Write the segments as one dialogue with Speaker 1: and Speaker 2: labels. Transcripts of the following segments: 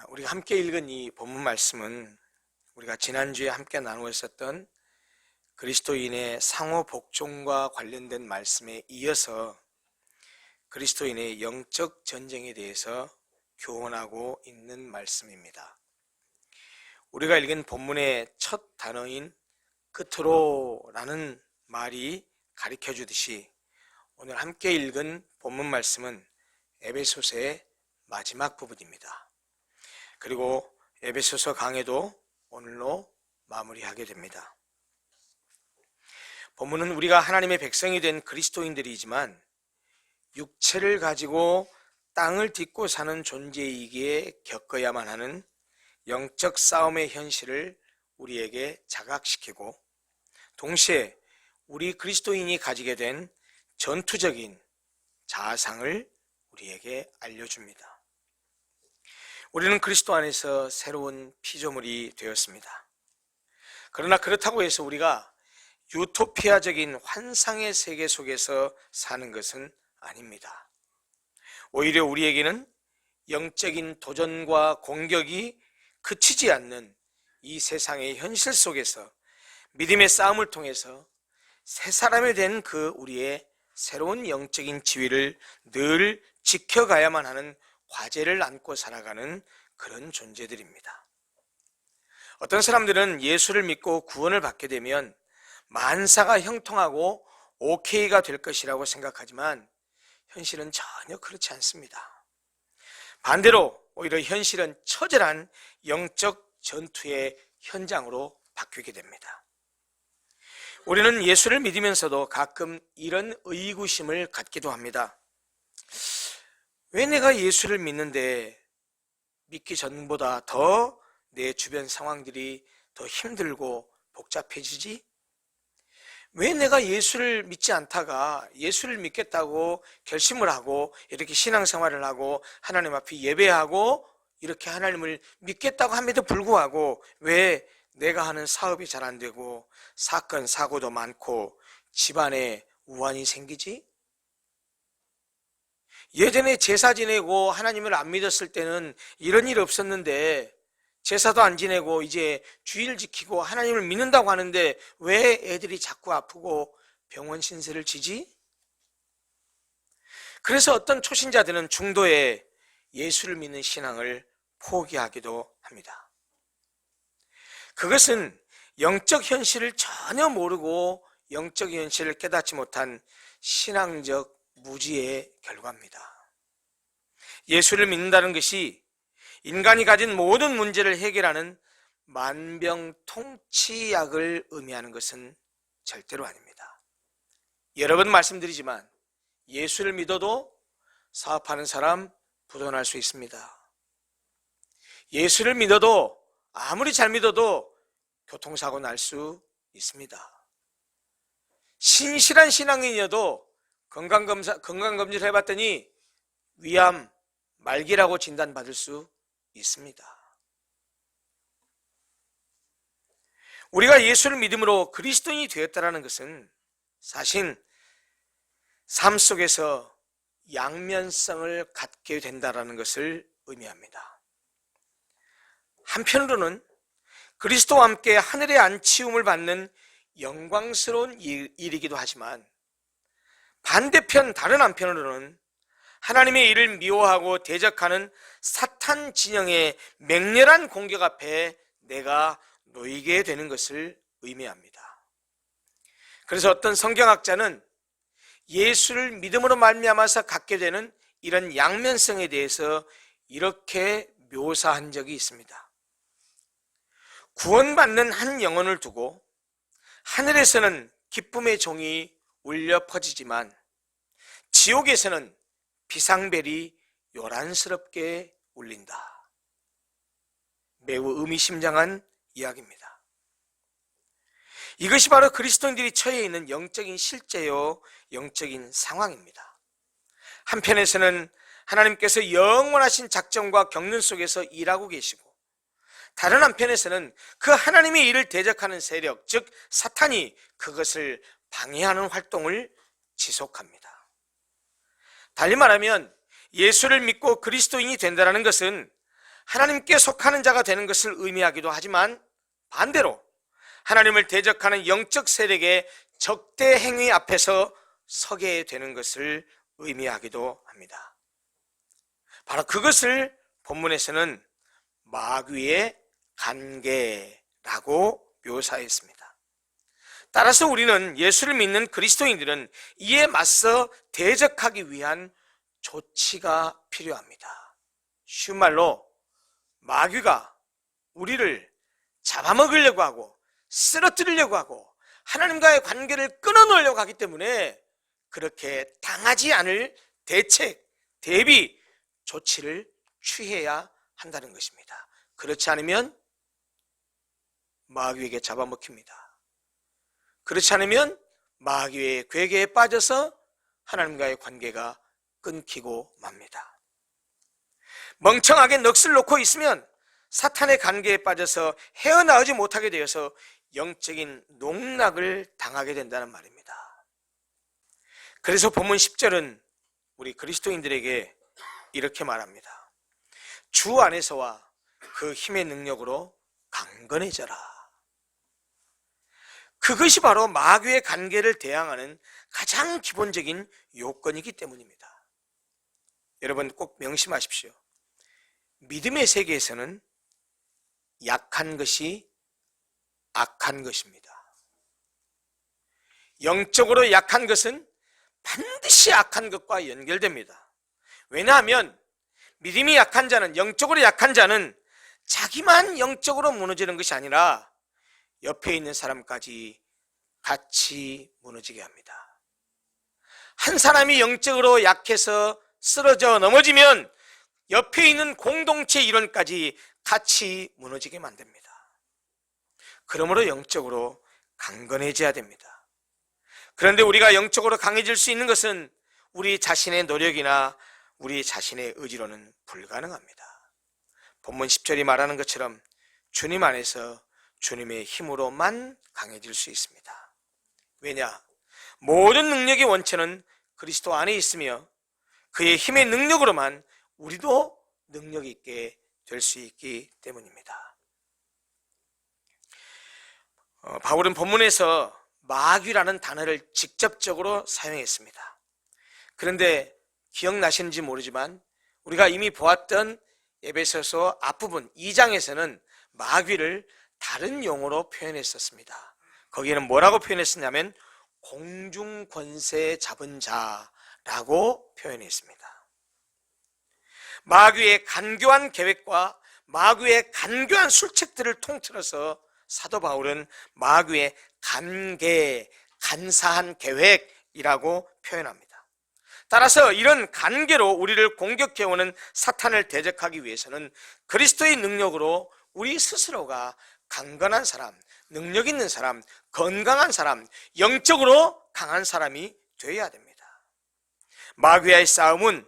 Speaker 1: 우리가 함께 읽은 이 본문 말씀은 우리가 지난주에 함께 나누어 있었던 그리스도인의 상호 복종과 관련된 말씀에 이어서 그리스도인의 영적 전쟁에 대해서 교훈하고 있는 말씀입니다. 우리가 읽은 본문의 첫 단어인 끝으로라는 말이 가르쳐 주듯이 오늘 함께 읽은 본문 말씀은 에베소서의 마지막 부분입니다. 그리고 에베소서 강해도 오늘로 마무리하게 됩니다. 본문은 우리가 하나님의 백성이 된 그리스도인들이지만 육체를 가지고 땅을 딛고 사는 존재이기에 겪어야만 하는 영적 싸움의 현실을 우리에게 자각시키고, 동시에 우리 그리스도인이 가지게 된 전투적인 자아상을 우리에게 알려줍니다. 우리는 그리스도 안에서 새로운 피조물이 되었습니다. 그러나 그렇다고 해서 우리가 유토피아적인 환상의 세계 속에서 사는 것은 아닙니다. 오히려 우리에게는 영적인 도전과 공격이 그치지 않는 이 세상의 현실 속에서 믿음의 싸움을 통해서 새 사람이 된 그 우리의 새로운 영적인 지위를 늘 지켜가야만 하는 과제를 안고 살아가는 그런 존재들입니다. 어떤 사람들은 예수를 믿고 구원을 받게 되면 만사가 형통하고 오케이가 될 것이라고 생각하지만 현실은 전혀 그렇지 않습니다. 반대로 오히려 현실은 처절한 영적 전투의 현장으로 바뀌게 됩니다. 우리는 예수를 믿으면서도 가끔 이런 의구심을 갖기도 합니다. 왜 내가 예수를 믿는데 믿기 전보다 더 내 주변 상황들이 더 힘들고 복잡해지지? 왜 내가 예수를 믿지 않다가 예수를 믿겠다고 결심을 하고 이렇게 신앙생활을 하고 하나님 앞에 예배하고 이렇게 하나님을 믿겠다고 함에도 불구하고 왜 내가 하는 사업이 잘 안 되고 사건 사고도 많고 집안에 우환이 생기지? 예전에 제사 지내고 하나님을 안 믿었을 때는 이런 일 없었는데 제사도 안 지내고 이제 주일 지키고 하나님을 믿는다고 하는데 왜 애들이 자꾸 아프고 병원 신세를 지지? 그래서 어떤 초신자들은 중도에 예수를 믿는 신앙을 포기하기도 합니다. 그것은 영적 현실을 전혀 모르고 영적 현실을 깨닫지 못한 신앙적 무지의 결과입니다. 예수를 믿는다는 것이 인간이 가진 모든 문제를 해결하는 만병통치약을 의미하는 것은 절대로 아닙니다. 여러 번 말씀드리지만 예수를 믿어도 사업하는 사람 부도날 수 있습니다. 예수를 믿어도 아무리 잘 믿어도 교통사고 날 수 있습니다. 신실한 신앙인이어도 건강검진을 해봤더니 위암, 말기라고 진단받을 수 있습니다. 우리가 예수를 믿음으로 그리스도인이 되었다는 것은 사실 삶 속에서 양면성을 갖게 된다는 것을 의미합니다. 한편으로는 그리스도와 함께 하늘의 안치움을 받는 영광스러운 일이기도 하지만 반대편 다른 한편으로는 하나님의 일을 미워하고 대적하는 사탄 진영의 맹렬한 공격 앞에 내가 놓이게 되는 것을 의미합니다. 그래서 어떤 성경학자는 예수를 믿음으로 말미암아서 갖게 되는 이런 양면성에 대해서 이렇게 묘사한 적이 있습니다. 구원받는 한 영혼을 두고 하늘에서는 기쁨의 종이 울려 퍼지지만 지옥에서는 비상벨이 요란스럽게 울린다. 매우 의미심장한 이야기입니다. 이것이 바로 그리스도인들이 처해 있는 영적인 실제요, 영적인 상황입니다. 한편에서는 하나님께서 영원하신 작정과 경륜 속에서 일하고 계시고, 다른 한편에서는 그 하나님의 일을 대적하는 세력, 즉 사탄이 그것을 방해하는 활동을 지속합니다. 달리 말하면 예수를 믿고 그리스도인이 된다는 것은 하나님께 속하는 자가 되는 것을 의미하기도 하지만 반대로 하나님을 대적하는 영적 세력의 적대 행위 앞에서 서게 되는 것을 의미하기도 합니다. 바로 그것을 본문에서는 마귀의 관계라고 묘사했습니다. 따라서 우리는 예수를 믿는 그리스도인들은 이에 맞서 대적하기 위한 조치가 필요합니다. 쉬운 말로 마귀가 우리를 잡아먹으려고 하고 쓰러뜨리려고 하고 하나님과의 관계를 끊어놓으려고 하기 때문에 그렇게 당하지 않을 대책, 대비 조치를 취해야 한다는 것입니다. 그렇지 않으면 마귀에게 잡아먹힙니다. 그렇지 않으면 마귀의 괴계에 빠져서 하나님과의 관계가 끊기고 맙니다. 멍청하게 넋을 놓고 있으면 사탄의 관계에 빠져서 헤어나오지 못하게 되어서 영적인 농락을 당하게 된다는 말입니다. 그래서 본문 10절은 우리 그리스도인들에게 이렇게 말합니다. 주 안에서와 그 힘의 능력으로 강건해져라. 그것이 바로 마귀의 관계를 대항하는 가장 기본적인 요건이기 때문입니다. 여러분 꼭 명심하십시오. 믿음의 세계에서는 약한 것이 악한 것입니다. 영적으로 약한 것은 반드시 악한 것과 연결됩니다. 왜냐하면 믿음이 약한 자는, 영적으로 약한 자는 자기만 영적으로 무너지는 것이 아니라 옆에 있는 사람까지 같이 무너지게 합니다. 한 사람이 영적으로 약해서 쓰러져 넘어지면 옆에 있는 공동체 일원까지 같이 무너지게 만듭니다. 그러므로 영적으로 강건해져야 됩니다. 그런데 우리가 영적으로 강해질 수 있는 것은 우리 자신의 노력이나 우리 자신의 의지로는 불가능합니다. 본문 10절이 말하는 것처럼 주님 안에서 주님의 힘으로만 강해질 수 있습니다. 왜냐? 모든 능력의 원천은 그리스도 안에 있으며 그의 힘의 능력으로만 우리도 능력 있게 될 수 있기 때문입니다. 바울은 본문에서 마귀라는 단어를 직접적으로 사용했습니다. 그런데 기억나시는지 모르지만 우리가 이미 보았던 에베소서 앞부분 2장에서는 마귀를 다른 용어로 표현했었습니다. 거기에는 뭐라고 표현했었냐면 공중 권세 잡은 자라고 표현했습니다. 마귀의 간교한 계획과 마귀의 간교한 술책들을 통틀어서 사도 바울은 마귀의 간사한 계획이라고 표현합니다. 따라서 이런 간계로 우리를 공격해오는 사탄을 대적하기 위해서는 그리스도의 능력으로 우리 스스로가 강건한 사람, 능력 있는 사람, 건강한 사람, 영적으로 강한 사람이 되어야 됩니다. 마귀와의 싸움은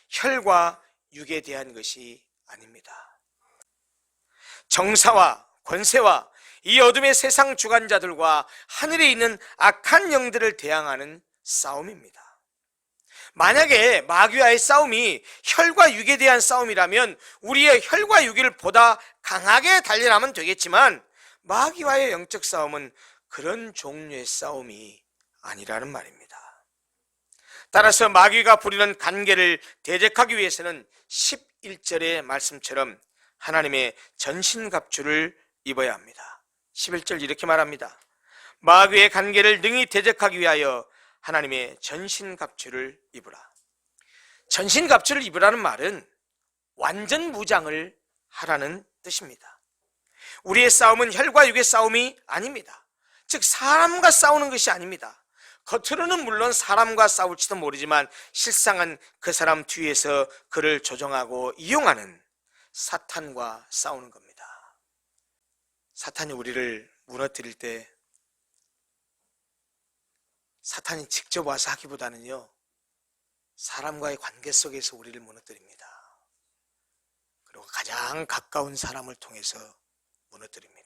Speaker 1: 혈과 육에 대한 것이 아닙니다. 정사와 권세와 이 어둠의 세상 주관자들과 하늘에 있는 악한 영들을 대항하는 싸움입니다. 만약에 마귀와의 싸움이 혈과 육에 대한 싸움이라면 우리의 혈과 육을 보다 강하게 단련하면 되겠지만 마귀와의 영적 싸움은 그런 종류의 싸움이 아니라는 말입니다. 따라서 마귀가 부리는 관계를 대적하기 위해서는 11절의 말씀처럼 하나님의 전신갑주를 입어야 합니다. 11절 이렇게 말합니다. 마귀의 관계를 능히 대적하기 위하여 하나님의 전신갑주를 입으라. 전신갑주를 입으라는 말은 완전 무장을 하라는 뜻입니다. 우리의 싸움은 혈과 육의 싸움이 아닙니다. 즉 사람과 싸우는 것이 아닙니다. 겉으로는 물론 사람과 싸울지도 모르지만 실상은 그 사람 뒤에서 그를 조종하고 이용하는 사탄과 싸우는 겁니다. 사탄이 우리를 무너뜨릴 때 사탄이 직접 와서 하기보다는요, 사람과의 관계 속에서 우리를 무너뜨립니다. 그리고 가장 가까운 사람을 통해서 무너뜨립니다.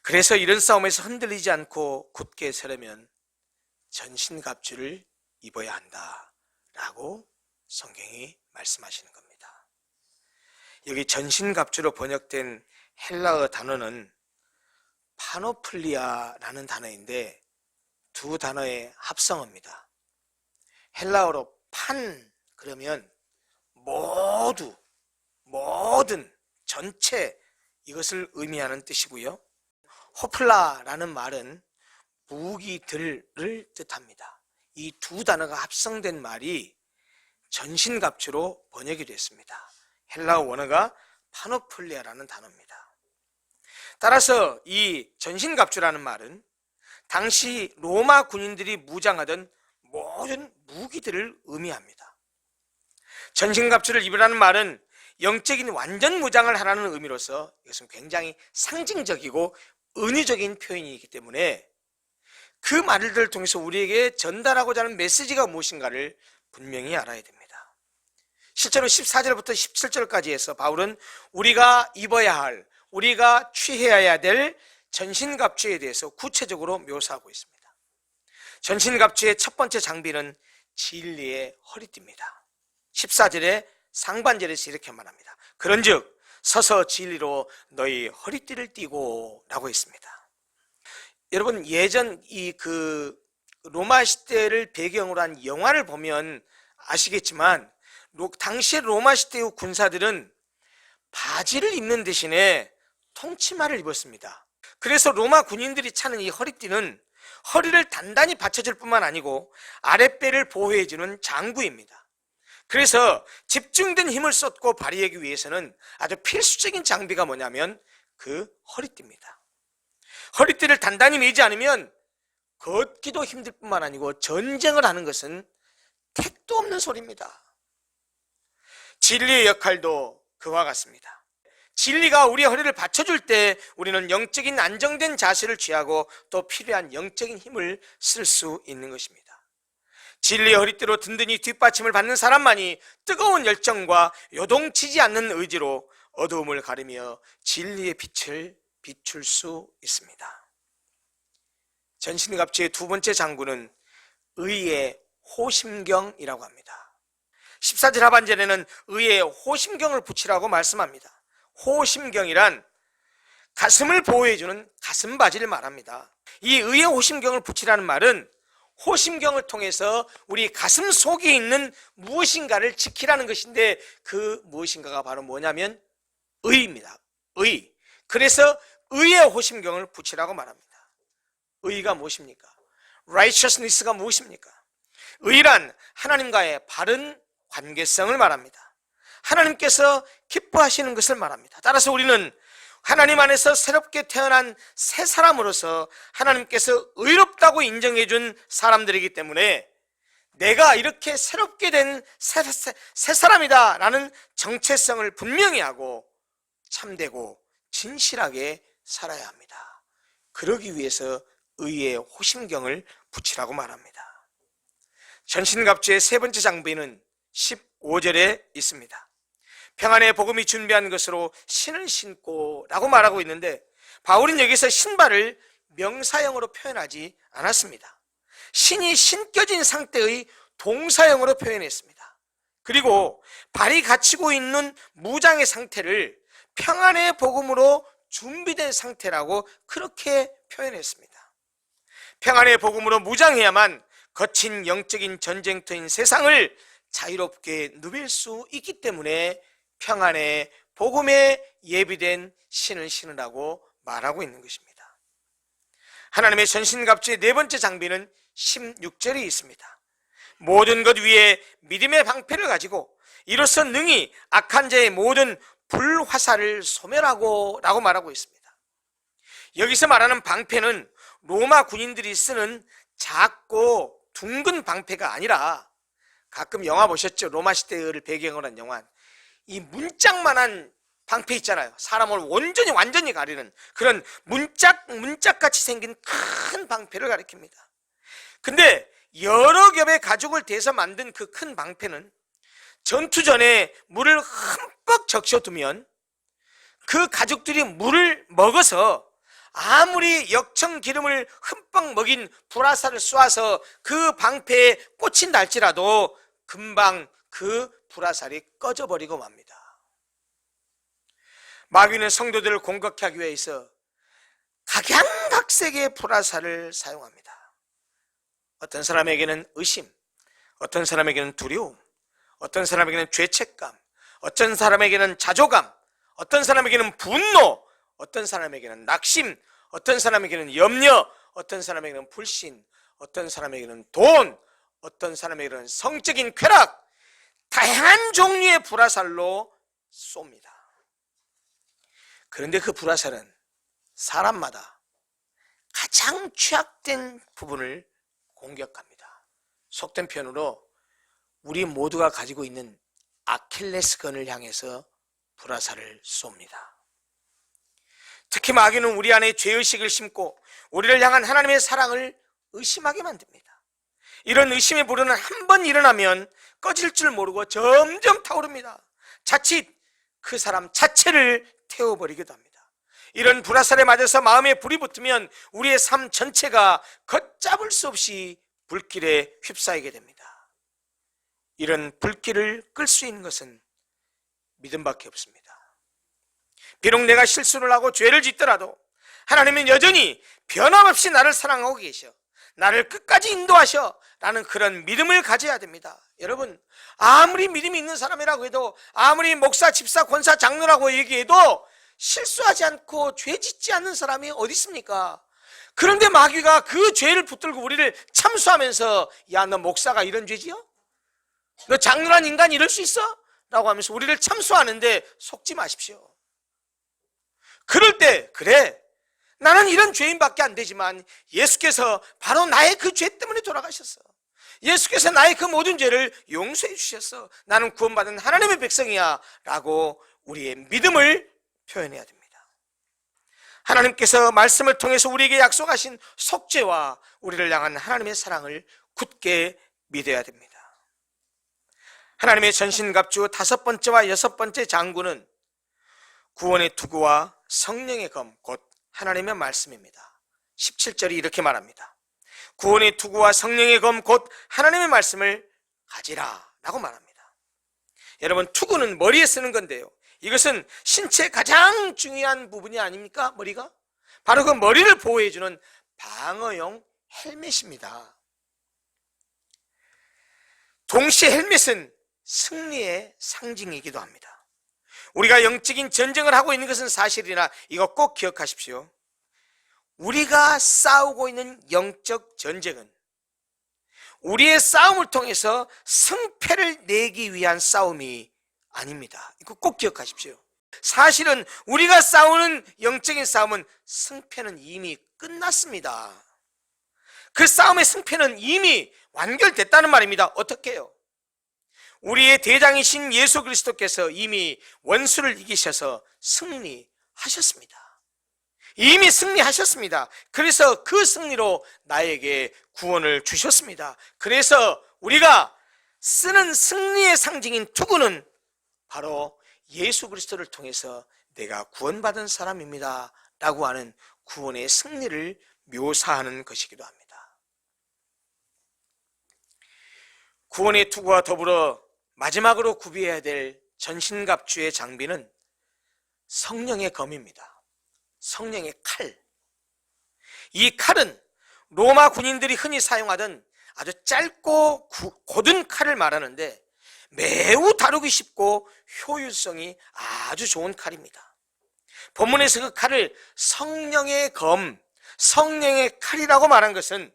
Speaker 1: 그래서 이런 싸움에서 흔들리지 않고 굳게 서려면 전신갑주를 입어야 한다라고 성경이 말씀하시는 겁니다. 여기 전신갑주로 번역된 헬라어 단어는 파노플리아라는 단어인데 두 단어의 합성어입니다. 헬라어로 판 그러면 모두, 모든, 전체 이것을 의미하는 뜻이고요. 호플라라는 말은 무기들을 뜻합니다. 이 두 단어가 합성된 말이 전신갑주로 번역이 됐습니다. 헬라어 원어가 파노플리아라는 단어입니다. 따라서 이 전신갑주라는 말은 당시 로마 군인들이 무장하던 모든 무기들을 의미합니다. 전신갑주를 입으라는 말은 영적인 완전 무장을 하라는 의미로서 이것은 굉장히 상징적이고 은유적인 표현이기 때문에 그 말들을 통해서 우리에게 전달하고자 하는 메시지가 무엇인가를 분명히 알아야 됩니다. 실제로 14절부터 17절까지 해서 바울은 우리가 입어야 할, 우리가 취해야 될 전신갑주에 대해서 구체적으로 묘사하고 있습니다. 전신갑주의 첫 번째 장비는 진리의 허리띠입니다. 14절에 상반절에서 이렇게 말합니다. 그런즉 서서 진리로 너희 허리띠를 띠고 라고 했습니다. 여러분 예전 로마 시대를 배경으로 한 영화를 보면 아시겠지만 당시 로마 시대의 군사들은 바지를 입는 대신에 통치마를 입었습니다. 그래서 로마 군인들이 차는 이 허리띠는 허리를 단단히 받쳐줄 뿐만 아니고 아랫배를 보호해주는 장구입니다. 그래서 집중된 힘을 쏟고 발휘하기 위해서는 아주 필수적인 장비가 뭐냐면 그 허리띠입니다. 허리띠를 단단히 매지 않으면 걷기도 힘들 뿐만 아니고 전쟁을 하는 것은 택도 없는 소리입니다. 진리의 역할도 그와 같습니다. 진리가 우리의 허리를 받쳐줄 때 우리는 영적인 안정된 자세를 취하고 또 필요한 영적인 힘을 쓸 수 있는 것입니다. 진리의 허리띠로 든든히 뒷받침을 받는 사람만이 뜨거운 열정과 요동치지 않는 의지로 어두움을 가르며 진리의 빛을 비출 수 있습니다. 전신갑주의 두 번째 장구는 의의 호심경이라고 합니다. 14절 하반절에는 의의 호심경을 붙이라고 말씀합니다. 호심경이란 가슴을 보호해주는 가슴바지를 말합니다. 이 의의 호심경을 붙이라는 말은 호심경을 통해서 우리 가슴 속에 있는 무엇인가를 지키라는 것인데 그 무엇인가가 바로 뭐냐면 의입니다. 의. 그래서 의의 호심경을 붙이라고 말합니다. 의가 무엇입니까? righteousness가 무엇입니까? 의란 하나님과의 바른 관계성을 말합니다. 하나님께서 기뻐하시는 것을 말합니다. 따라서 우리는 하나님 안에서 새롭게 태어난 새 사람으로서 하나님께서 의롭다고 인정해 준 사람들이기 때문에 내가 이렇게 새롭게 된 새 사람이다 라는 정체성을 분명히 하고 참되고 진실하게 살아야 합니다. 그러기 위해서 의의 호심경을 붙이라고 말합니다. 전신갑주의 세 번째 장비는 15절에 있습니다. 평안의 복음이 준비한 것으로 신을 신고 라고 말하고 있는데 바울은 여기서 신발을 명사형으로 표현하지 않았습니다. 신이 신겨진 상태의 동사형으로 표현했습니다. 그리고 발이 갇히고 있는 무장의 상태를 평안의 복음으로 준비된 상태라고 그렇게 표현했습니다. 평안의 복음으로 무장해야만 거친 영적인 전쟁터인 세상을 자유롭게 누빌 수 있기 때문에 평안의 복음에 예비된 신을 신으라고 말하고 있는 것입니다. 하나님의 전신갑주의 네 번째 장비는 16절에 있습니다. 모든 것 위에 믿음의 방패를 가지고 이로써 능히 악한 자의 모든 불화살을 소멸하고 라고 말하고 있습니다. 여기서 말하는 방패는 로마 군인들이 쓰는 작고 둥근 방패가 아니라 가끔 영화 보셨죠? 로마 시대를 배경으로 한 영화. 이 문짝만한 방패 있잖아요. 사람을 완전히 가리는 그런 문짝같이 생긴 큰 방패를 가리킵니다. 근데 여러 겹의 가죽을 대서 만든 그 큰 방패는 전투 전에 물을 흠뻑 적셔두면 그 가죽들이 물을 먹어서 아무리 역청 기름을 흠뻑 먹인 불화살을 쏘아서 그 방패에 꽂힌다 할지라도 금방 그 불화살이 꺼져버리고 맙니다. 마귀는 성도들을 공격하기 위해서 각양각색의 불화살을 사용합니다. 어떤 사람에게는 의심, 어떤 사람에게는 두려움, 어떤 사람에게는 죄책감, 어떤 사람에게는 자조감, 어떤 사람에게는 분노, 어떤 사람에게는 낙심, 어떤 사람에게는 염려, 어떤 사람에게는 불신, 어떤 사람에게는 돈, 어떤 사람에게는 성적인 쾌락, 다양한 종류의 불화살로 쏩니다. 그런데 그 불화살은 사람마다 가장 취약된 부분을 공격합니다. 속된 표현으로 우리 모두가 가지고 있는 아킬레스건을 향해서 불화살을 쏩니다. 특히 마귀는 우리 안에 죄의식을 심고 우리를 향한 하나님의 사랑을 의심하게 만듭니다. 이런 의심의 불은 한 번 일어나면 꺼질 줄 모르고 점점 타오릅니다. 자칫 그 사람 자체를 태워버리기도 합니다. 이런 불화살에 맞아서 마음에 불이 붙으면 우리의 삶 전체가 걷잡을 수 없이 불길에 휩싸이게 됩니다. 이런 불길을 끌 수 있는 것은 믿음밖에 없습니다. 비록 내가 실수를 하고 죄를 짓더라도 하나님은 여전히 변함없이 나를 사랑하고 계셔, 나를 끝까지 인도하셔 라는 그런 믿음을 가져야 됩니다. 여러분, 아무리 믿음이 있는 사람이라고 해도, 아무리 목사, 집사, 권사, 장로라고 얘기해도 실수하지 않고 죄 짓지 않는 사람이 어디 있습니까? 그런데 마귀가 그 죄를 붙들고 우리를 참수하면서, 야, 너 목사가 이런 죄지요? 너 장로란 인간이 이럴 수 있어? 라고 하면서 우리를 참수하는데 속지 마십시오. 그럴 때, 그래, 나는 이런 죄인밖에 안 되지만 예수께서 바로 나의 그 죄 때문에 돌아가셨어. 예수께서 나의 그 모든 죄를 용서해 주셨어. 나는 구원받은 하나님의 백성이야 라고 우리의 믿음을 표현해야 됩니다. 하나님께서 말씀을 통해서 우리에게 약속하신 속죄와 우리를 향한 하나님의 사랑을 굳게 믿어야 됩니다. 하나님의 전신갑주 5번째와 6번째 장구는 구원의 투구와 성령의 검, 곧 하나님의 말씀입니다. 17절이 이렇게 말합니다. 구원의 투구와 성령의 검, 곧 하나님의 말씀을 가지라 라고 말합니다. 여러분, 투구는 머리에 쓰는 건데요, 이것은 신체의 가장 중요한 부분이 아닙니까? 머리가? 바로 그 머리를 보호해주는 방어용 헬멧입니다. 동시에 헬멧은 승리의 상징이기도 합니다. 우리가 영적인 전쟁을 하고 있는 것은 사실이나 이거 꼭 기억하십시오. 우리가 싸우고 있는 영적 전쟁은 우리의 싸움을 통해서 승패를 내기 위한 싸움이 아닙니다. 이거 꼭 기억하십시오. 사실은 우리가 싸우는 영적인 싸움은 승패는 이미 끝났습니다. 그 싸움의 승패는 이미 완결됐다는 말입니다. 어떻게 해요? 우리의 대장이신 예수 그리스도께서 이미 원수를 이기셔서 승리하셨습니다. 이미 승리하셨습니다. 그래서 그 승리로 나에게 구원을 주셨습니다. 그래서 우리가 쓰는 승리의 상징인 투구는 바로 예수 그리스도를 통해서 내가 구원받은 사람입니다 라고 하는 구원의 승리를 묘사하는 것이기도 합니다. 구원의 투구와 더불어 마지막으로 구비해야 될 전신갑주의 장비는 성령의 검입니다. 성령의 칼. 이 칼은 로마 군인들이 흔히 사용하던 아주 짧고 곧은 칼을 말하는데 매우 다루기 쉽고 효율성이 아주 좋은 칼입니다. 본문에서 그 칼을 성령의 검, 성령의 칼이라고 말한 것은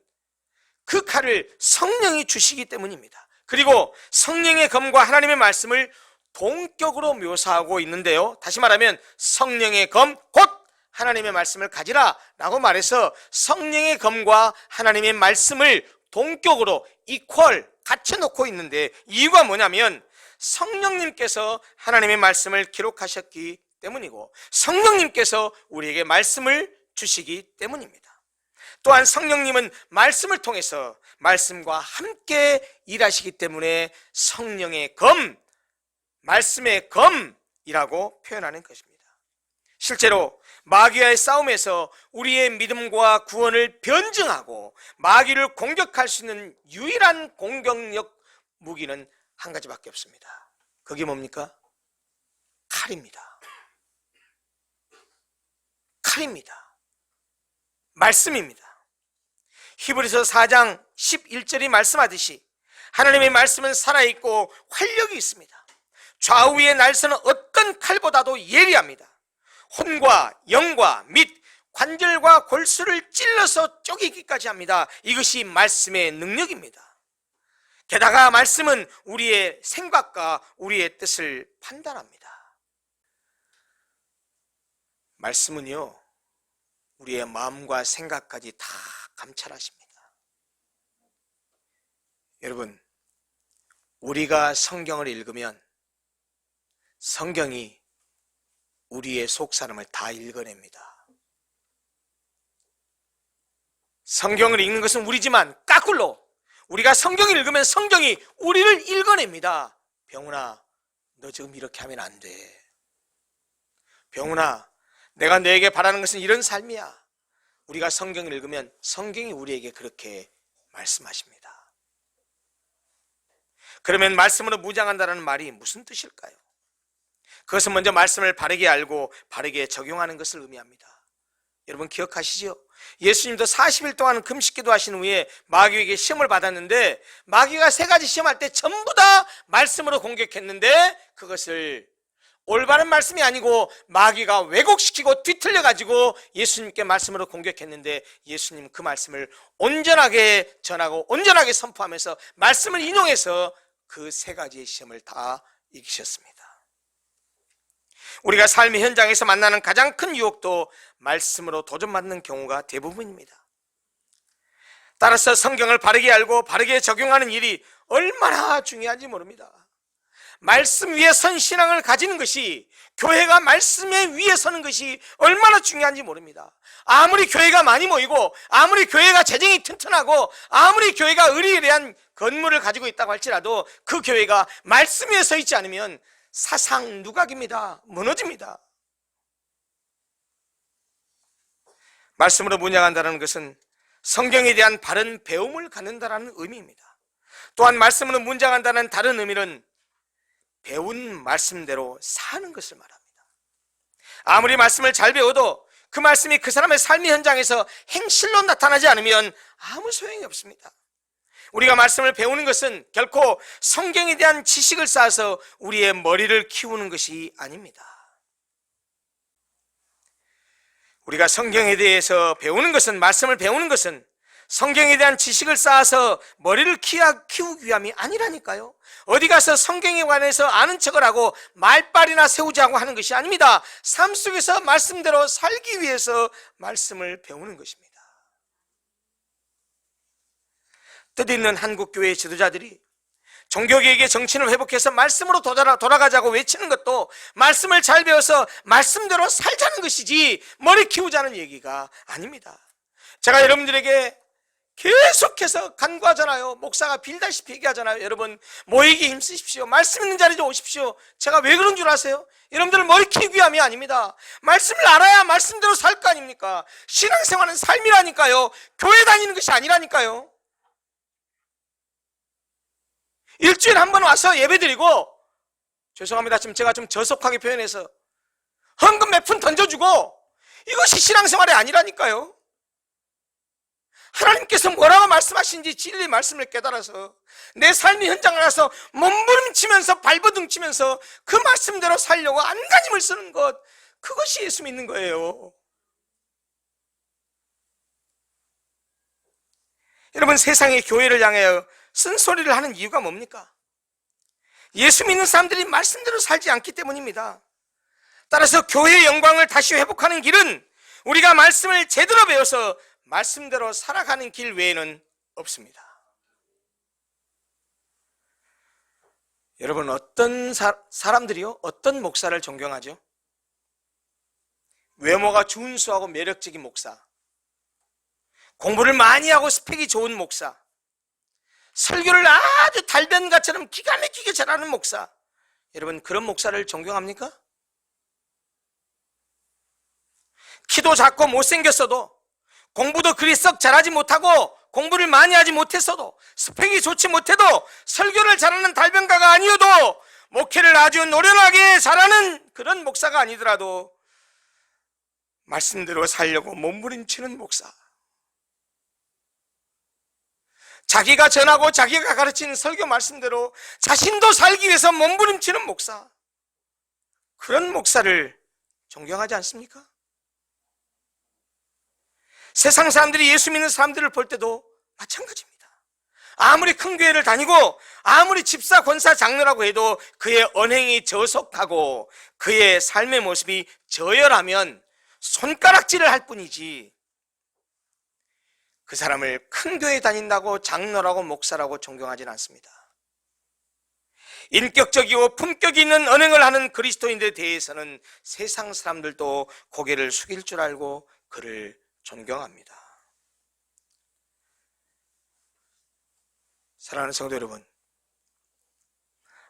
Speaker 1: 그 칼을 성령이 주시기 때문입니다. 그리고 성령의 검과 하나님의 말씀을 동격으로 묘사하고 있는데요, 다시 말하면 성령의 검 곧 하나님의 말씀을 가지라 라고 말해서 성령의 검과 하나님의 말씀을 동격으로 이퀄 갖춰놓고 있는데, 이유가 뭐냐면 성령님께서 하나님의 말씀을 기록하셨기 때문이고 성령님께서 우리에게 말씀을 주시기 때문입니다. 또한 성령님은 말씀을 통해서 말씀과 함께 일하시기 때문에 성령의 검, 말씀의 검이라고 표현하는 것입니다. 실제로 마귀와의 싸움에서 우리의 믿음과 구원을 변증하고 마귀를 공격할 수 있는 유일한 공격력 무기는 한 가지밖에 없습니다. 그게 뭡니까? 칼입니다. 칼입니다. 말씀입니다. 히브리서 4장 11절이 말씀하듯이 하나님의 말씀은 살아있고 활력이 있습니다. 좌우의 날서는 어떤 칼보다도 예리합니다. 혼과 영과 및 관절과 골수를 찔러서 쪼개기까지 합니다. 이것이 말씀의 능력입니다. 게다가 말씀은 우리의 생각과 우리의 뜻을 판단합니다. 말씀은요, 우리의 마음과 생각까지 다 감찰하십니다. 여러분, 우리가 성경을 읽으면 성경이 우리의 속사람을 다 읽어냅니다. 성경을 읽는 것은 우리지만 까꿀로 우리가 성경을 읽으면 성경이 우리를 읽어냅니다. 병훈아, 너 지금 이렇게 하면 안 돼. 병훈아, 내가 너에게 바라는 것은 이런 삶이야. 우리가 성경을 읽으면 성경이 우리에게 그렇게 말씀하십니다. 그러면 말씀으로 무장한다는 말이 무슨 뜻일까요? 그것은 먼저 말씀을 바르게 알고 바르게 적용하는 것을 의미합니다. 여러분 기억하시죠? 예수님도 40일 동안 금식기도 하신 후에 마귀에게 시험을 받았는데 마귀가 3가지 시험할 때 전부 다 말씀으로 공격했는데 그것을 올바른 말씀이 아니고 마귀가 왜곡시키고 뒤틀려가지고 예수님께 말씀으로 공격했는데 예수님 그 말씀을 온전하게 전하고 온전하게 선포하면서 말씀을 인용해서 그 3가지의 시험을 다 이기셨습니다. 우리가 삶의 현장에서 만나는 가장 큰 유혹도 말씀으로 도전받는 경우가 대부분입니다. 따라서 성경을 바르게 알고 바르게 적용하는 일이 얼마나 중요한지 모릅니다. 말씀 위에 선 신앙을 가지는 것이, 교회가 말씀에 위에 서는 것이 얼마나 중요한지 모릅니다. 아무리 교회가 많이 모이고 아무리 교회가 재정이 튼튼하고 아무리 교회가 의리의리한 건물을 가지고 있다고 할지라도 그 교회가 말씀 위에 서 있지 않으면 사상 누각입니다. 무너집니다. 말씀으로 문양한다는 것은 성경에 대한 바른 배움을 갖는다는 의미입니다. 또한 말씀으로 문장한다는 다른 의미는 배운 말씀대로 사는 것을 말합니다. 아무리 말씀을 잘 배워도 그 말씀이 그 사람의 삶의 현장에서 행실로 나타나지 않으면 아무 소용이 없습니다. 우리가 말씀을 배우는 것은 결코 성경에 대한 지식을 쌓아서 우리의 머리를 키우는 것이 아닙니다. 우리가 성경에 대해서 배우는 것은, 말씀을 배우는 것은 성경에 대한 지식을 쌓아서 머리를 키우기 위함이 아니라니까요. 어디 가서 성경에 관해서 아는 척을 하고 말빨이나 세우자고 하는 것이 아닙니다. 삶 속에서 말씀대로 살기 위해서 말씀을 배우는 것입니다. 뜻있는 한국교회 지도자들이 종교개혁의 정신을 회복해서 말씀으로 돌아가자고 외치는 것도 말씀을 잘 배워서 말씀대로 살자는 것이지 머리 키우자는 얘기가 아닙니다. 제가 여러분들에게 계속해서 간구하잖아요. 목사가 빌다시피 얘기하잖아요. 여러분 모이기 힘쓰십시오. 말씀 있는 자리에 오십시오. 제가 왜 그런 줄 아세요? 여러분들을 머리 키우기 위함이 아닙니다. 말씀을 알아야 말씀대로 살 거 아닙니까? 신앙생활은 삶이라니까요. 교회 다니는 것이 아니라니까요. 일주일에 한 번 와서 예배드리고, 죄송합니다, 지금 제가 좀 저속하게 표현해서 헌금 몇 푼 던져주고, 이것이 신앙생활이 아니라니까요. 하나님께서 뭐라고 말씀하시는지 진리 말씀을 깨달아서 내 삶의 현장을 가서 몸부림치면서 발버둥치면서 그 말씀대로 살려고 안간힘을 쓰는 것, 그것이 예수 믿는 거예요. 여러분, 세상의 교회를 향하여 쓴소리를 하는 이유가 뭡니까? 예수 믿는 사람들이 말씀대로 살지 않기 때문입니다. 따라서 교회의 영광을 다시 회복하는 길은 우리가 말씀을 제대로 배워서 말씀대로 살아가는 길 외에는 없습니다. 여러분, 어떤 사람들이요? 어떤 목사를 존경하죠? 외모가 준수하고 매력적인 목사, 공부를 많이 하고 스펙이 좋은 목사, 설교를 아주 달변가처럼 기가 막히게 잘하는 목사, 여러분 그런 목사를 존경합니까? 키도 작고 못생겼어도, 공부도 그리 썩 잘하지 못하고 공부를 많이 하지 못했어도, 스펙이 좋지 못해도, 설교를 잘하는 달변가가 아니어도, 목회를 아주 노련하게 잘하는 그런 목사가 아니더라도 말씀대로 살려고 몸부림치는 목사, 자기가 전하고 자기가 가르치는 설교 말씀대로 자신도 살기 위해서 몸부림치는 목사, 그런 목사를 존경하지 않습니까? 세상 사람들이 예수 믿는 사람들을 볼 때도 마찬가지입니다. 아무리 큰 교회를 다니고 아무리 집사, 권사, 장로라고 해도 그의 언행이 저속하고 그의 삶의 모습이 저열하면 손가락질을 할 뿐이지, 그 사람을 큰 교회 다닌다고 장로라고 목사라고 존경하지는 않습니다. 인격적이고 품격이 있는 언행을 하는 그리스도인들에 대해서는 세상 사람들도 고개를 숙일 줄 알고 그를 존경합니다. 사랑하는 성도 여러분,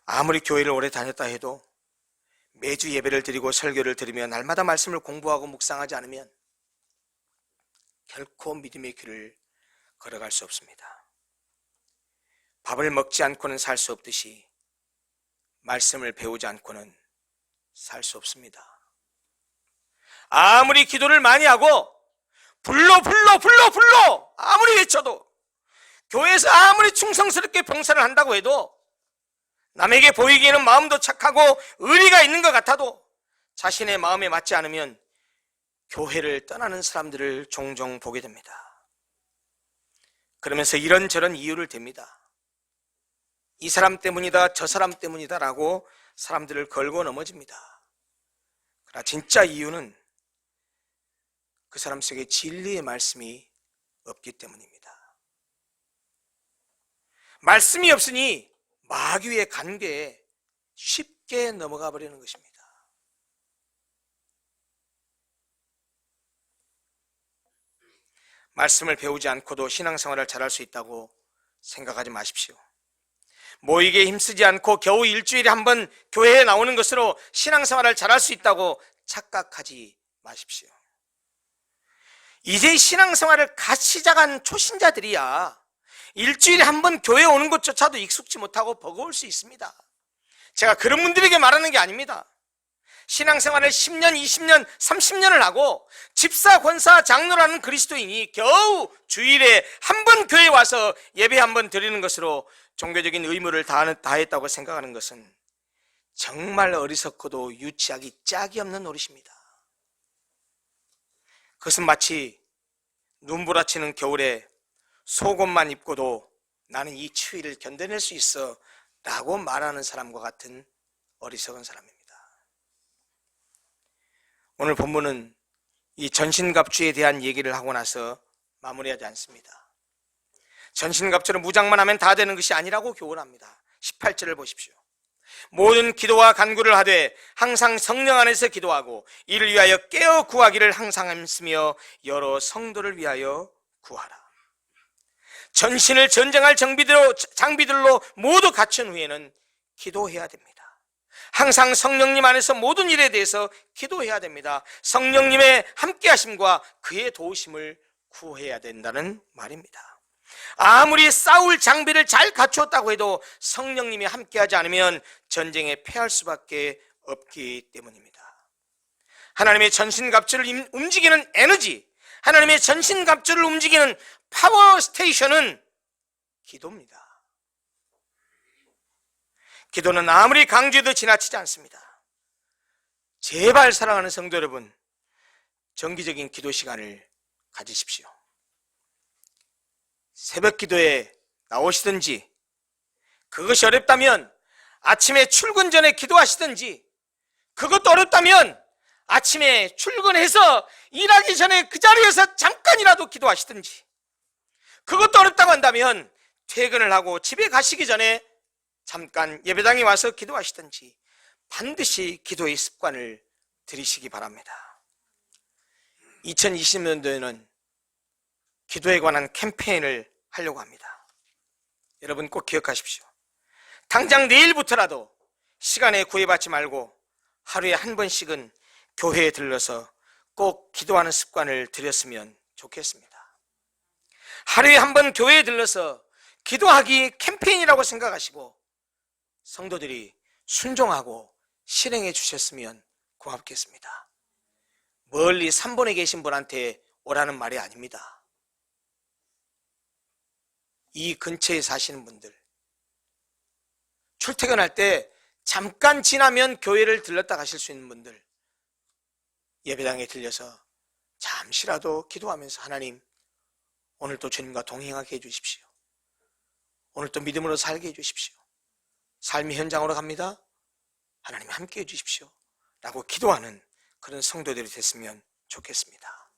Speaker 1: 아무리 교회를 오래 다녔다 해도 매주 예배를 드리고 설교를 들으며 날마다 말씀을 공부하고 묵상하지 않으면 결코 믿음의 길을 걸어갈 수 없습니다. 밥을 먹지 않고는 살 수 없듯이 말씀을 배우지 않고는 살 수 없습니다. 아무리 기도를 많이 하고 불러 아무리 외쳐도, 교회에서 아무리 충성스럽게 봉사를 한다고 해도, 남에게 보이기에는 마음도 착하고 의리가 있는 것 같아도 자신의 마음에 맞지 않으면 교회를 떠나는 사람들을 종종 보게 됩니다. 그러면서 이런저런 이유를 댑니다. 이 사람 때문이다, 저 사람 때문이다 라고 사람들을 걸고 넘어집니다. 그러나 진짜 이유는 그 사람 속에 진리의 말씀이 없기 때문입니다. 말씀이 없으니 마귀의 관계에 쉽게 넘어가 버리는 것입니다. 말씀을 배우지 않고도 신앙생활을 잘할 수 있다고 생각하지 마십시오. 모이기에 힘쓰지 않고 겨우 일주일에 한 번 교회에 나오는 것으로 신앙생활을 잘할 수 있다고 착각하지 마십시오. 이제 신앙생활을 갓 시작한 초신자들이야 일주일에 한 번 교회에 오는 것조차도 익숙지 못하고 버거울 수 있습니다. 제가 그런 분들에게 말하는 게 아닙니다. 신앙생활을 10년, 20년, 30년을 하고 집사, 권사, 장로라는 그리스도인이 겨우 주일에 한 번 교회에 와서 예배 한 번 드리는 것으로 종교적인 의무를 다했다고 생각하는 것은 정말 어리석고도 유치하기 짝이 없는 노릇입니다. 그것은 마치 눈부라치는 겨울에 속옷만 입고도 나는 이 추위를 견뎌낼 수 있어 라고 말하는 사람과 같은 어리석은 사람입니다. 오늘 본문은 이 전신갑주에 대한 얘기를 하고 나서 마무리하지 않습니다. 전신갑주는 무장만 하면 다 되는 것이 아니라고 교훈합니다. 18절을 보십시오. 모든 기도와 간구를 하되 항상 성령 안에서 기도하고 이를 위하여 깨어 구하기를 항상 힘쓰며 여러 성도를 위하여 구하라. 전신을 전쟁할 장비들로 모두 갖춘 후에는 기도해야 됩니다. 항상 성령님 안에서 모든 일에 대해서 기도해야 됩니다. 성령님의 함께하심과 그의 도우심을 구해야 된다는 말입니다. 아무리 싸울 장비를 잘 갖추었다고 해도 성령님이 함께하지 않으면 전쟁에 패할 수밖에 없기 때문입니다. 하나님의 전신갑주를 움직이는 에너지, 하나님의 전신갑주를 움직이는 파워 스테이션은 기도입니다. 기도는 아무리 강조해도 지나치지 않습니다. 제발 사랑하는 성도 여러분, 정기적인 기도 시간을 가지십시오. 새벽 기도에 나오시든지, 그것이 어렵다면 아침에 출근 전에 기도하시든지, 그것도 어렵다면 아침에 출근해서 일하기 전에 그 자리에서 잠깐이라도 기도하시든지, 그것도 어렵다고 한다면 퇴근을 하고 집에 가시기 전에 잠깐 예배당에 와서 기도하시든지 반드시 기도의 습관을 들이시기 바랍니다. 2020년도에는 기도에 관한 캠페인을 하려고 합니다. 여러분 꼭 기억하십시오. 당장 내일부터라도 시간에 구애받지 말고 하루에 한 번씩은 교회에 들러서 꼭 기도하는 습관을 들였으면 좋겠습니다. 하루에 한 번 교회에 들러서 기도하기 캠페인이라고 생각하시고 성도들이 순종하고 실행해 주셨으면 고맙겠습니다. 멀리 3번에 계신 분한테 오라는 말이 아닙니다. 이 근처에 사시는 분들, 출퇴근할 때 잠깐 지나면 교회를 들렀다 가실 수 있는 분들, 예배당에 들려서 잠시라도 기도하면서 하나님, 오늘도 주님과 동행하게 해주십시오. 오늘도 믿음으로 살게 해주십시오. 삶의 현장으로 갑니다. 하나님 함께 해주십시오. 라고 기도하는 그런 성도들이 됐으면 좋겠습니다.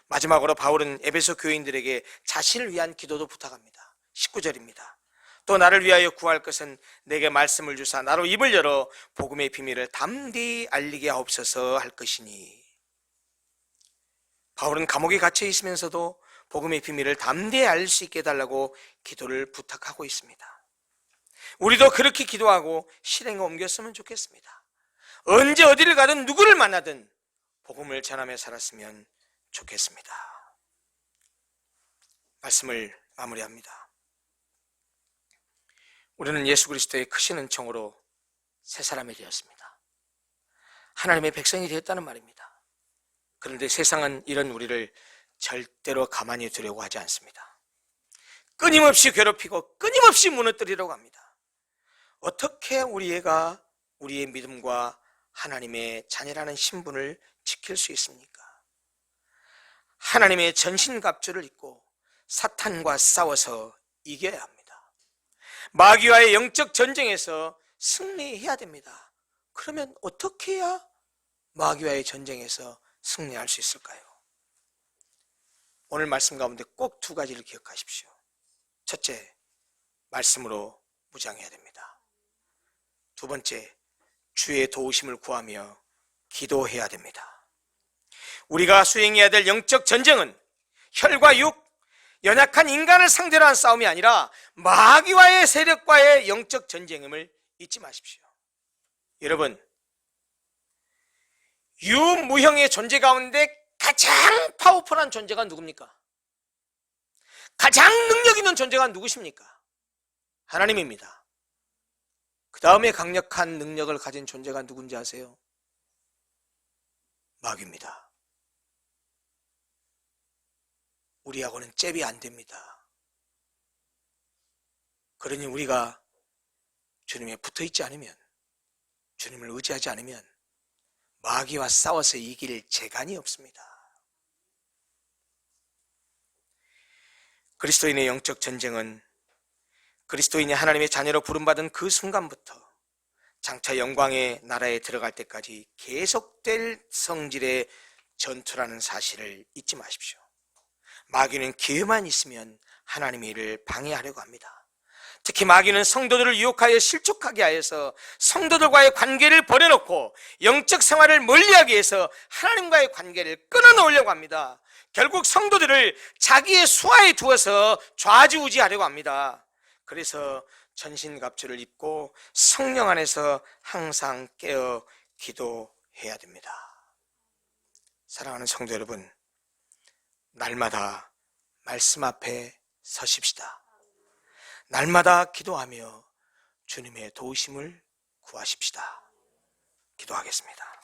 Speaker 1: 마지막으로 바울은 에베소 교인들에게 자신을 위한 기도도 부탁합니다. 19절입니다. 또 나를 위하여 구할 것은 내게 말씀을 주사 나로 입을 열어 복음의 비밀을 담대히 알리게 하옵소서 할 것이니. 바울은 감옥에 갇혀 있으면서도 복음의 비밀을 담대히 알릴 수 있게 해달라고 기도를 부탁하고 있습니다. 우리도 그렇게 기도하고 실행에 옮겼으면 좋겠습니다. 언제 어디를 가든 누구를 만나든 복음을 전하며 살았으면 좋겠습니다. 말씀을 마무리합니다. 우리는 예수 그리스도의 크신 은총으로 새 사람이 되었습니다. 하나님의 백성이 되었다는 말입니다. 그런데 세상은 이런 우리를 절대로 가만히 두려고 하지 않습니다. 끊임없이 괴롭히고 끊임없이 무너뜨리려고 합니다. 어떻게 우리가 우리의 믿음과 하나님의 자녀라는 신분을 지킬 수 있습니까? 하나님의 전신갑주를 입고 사탄과 싸워서 이겨야 합니다. 마귀와의 영적 전쟁에서 승리해야 됩니다. 그러면 어떻게 해야 마귀와의 전쟁에서 승리할 수 있을까요? 오늘 말씀 가운데 꼭 두 가지를 기억하십시오. 첫째, 말씀으로 무장해야 됩니다. 두 번째, 주의 도우심을 구하며 기도해야 됩니다. 우리가 수행해야 될 영적 전쟁은 혈과 육, 연약한 인간을 상대로 한 싸움이 아니라 마귀와의 세력과의 영적 전쟁임을 잊지 마십시오. 여러분, 유무형의 존재 가운데 가장 파워풀한 존재가 누굽니까? 가장 능력 있는 존재가 누구십니까? 하나님입니다. 그 다음에 강력한 능력을 가진 존재가 누군지 아세요? 마귀입니다. 우리하고는 잽이 안 됩니다. 그러니 우리가 주님에 붙어 있지 않으면, 주님을 의지하지 않으면 마귀와 싸워서 이길 재간이 없습니다. 그리스도인의 영적 전쟁은 그리스도인이 하나님의 자녀로 부름받은 그 순간부터 장차 영광의 나라에 들어갈 때까지 계속될 성질의 전투라는 사실을 잊지 마십시오. 마귀는 기회만 있으면 하나님의 일을 방해하려고 합니다. 특히 마귀는 성도들을 유혹하여 실족하게 하여서 성도들과의 관계를 버려놓고 영적 생활을 멀리하기 위해서 하나님과의 관계를 끊어놓으려고 합니다. 결국 성도들을 자기의 수하에 두어서 좌지우지하려고 합니다. 그래서 전신갑주를 입고 성령 안에서 항상 깨어 기도해야 됩니다. 사랑하는 성도 여러분, 날마다 말씀 앞에 서십시다. 날마다 기도하며 주님의 도우심을 구하십시다. 기도하겠습니다.